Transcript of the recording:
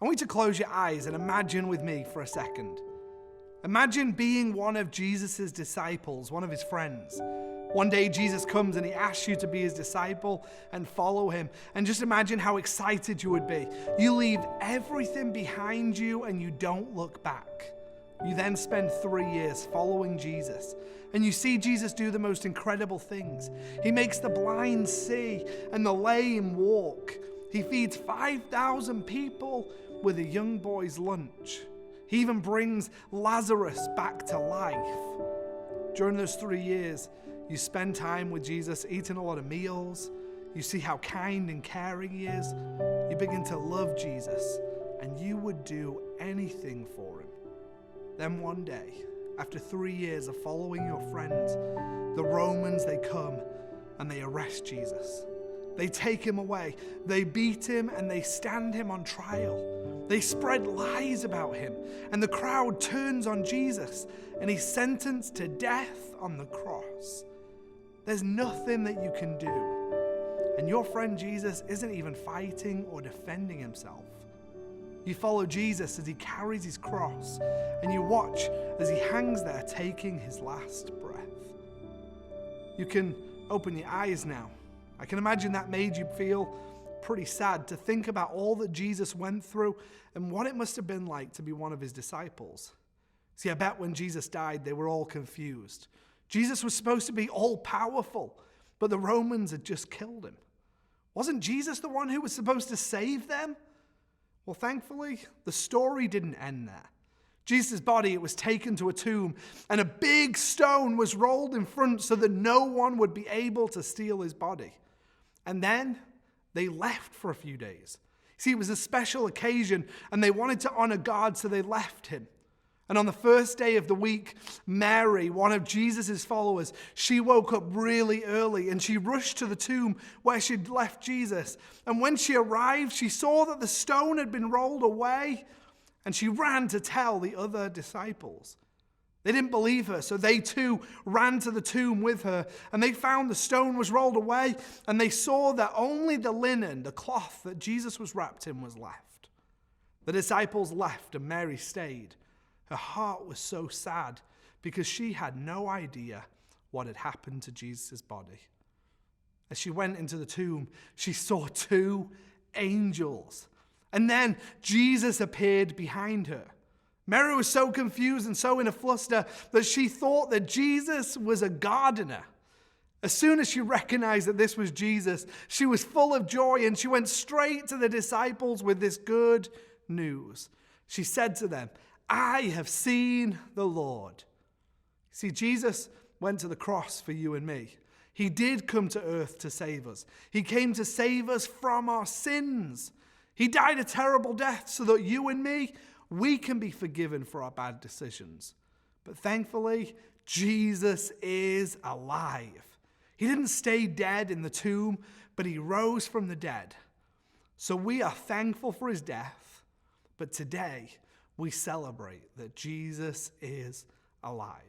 I want you to close your eyes and imagine with me for a second. Imagine being one of Jesus' disciples, one of his friends. One day Jesus comes and he asks you to be his disciple and follow him. And just imagine how excited you would be. You leave everything behind you and you don't look back. You then spend 3 years following Jesus. And you see Jesus do the most incredible things. He makes the blind see and the lame walk. He feeds 5,000 people with a young boy's lunch. He even brings Lazarus back to life. During those 3 years, you spend time with Jesus, eating a lot of meals. You see how kind and caring he is. You begin to love Jesus, and you would do anything for him. Then one day, after 3 years of following your friends, the Romans, they come and they arrest Jesus. They take him away. They beat him and they stand him on trial. They spread lies about him, and the crowd turns on Jesus, and he's sentenced to death on the cross. There's nothing that you can do. And your friend Jesus isn't even fighting or defending himself. You follow Jesus as he carries his cross, and you watch as he hangs there taking his last breath. You can open your eyes now. I can imagine that made you feel pretty sad to think about all that Jesus went through and what it must have been like to be one of his disciples. See, I bet when Jesus died, they were all confused. Jesus was supposed to be all-powerful, but the Romans had just killed him. Wasn't Jesus the one who was supposed to save them? Well, thankfully, the story didn't end there. Jesus' body, it was taken to a tomb, and a big stone was rolled in front so that no one would be able to steal his body. And then they left for a few days. See, it was a special occasion, and they wanted to honor God, so they left him. And on the first day of the week, Mary, one of Jesus' followers, she woke up really early, and she rushed to the tomb where she'd left Jesus. And when she arrived, she saw that the stone had been rolled away, and she ran to tell the other disciples. They didn't believe her, so they too ran to the tomb with her, and they found the stone was rolled away, and they saw that only the linen, the cloth that Jesus was wrapped in, was left. The disciples left, and Mary stayed. Her heart was so sad because she had no idea what had happened to Jesus' body. As she went into the tomb, she saw 2 angels, and then Jesus appeared behind her. Mary was so confused and so in a fluster that she thought that Jesus was a gardener. As soon as she recognized that this was Jesus, she was full of joy, and she went straight to the disciples with this good news. She said to them, "I have seen the Lord." See, Jesus went to the cross for you and me. He did come to earth to save us. He came to save us from our sins. He died a terrible death so that you and me, we can be forgiven for our bad decisions. But thankfully, Jesus is alive. He didn't stay dead in the tomb, but he rose from the dead. So we are thankful for his death, but today we celebrate that Jesus is alive.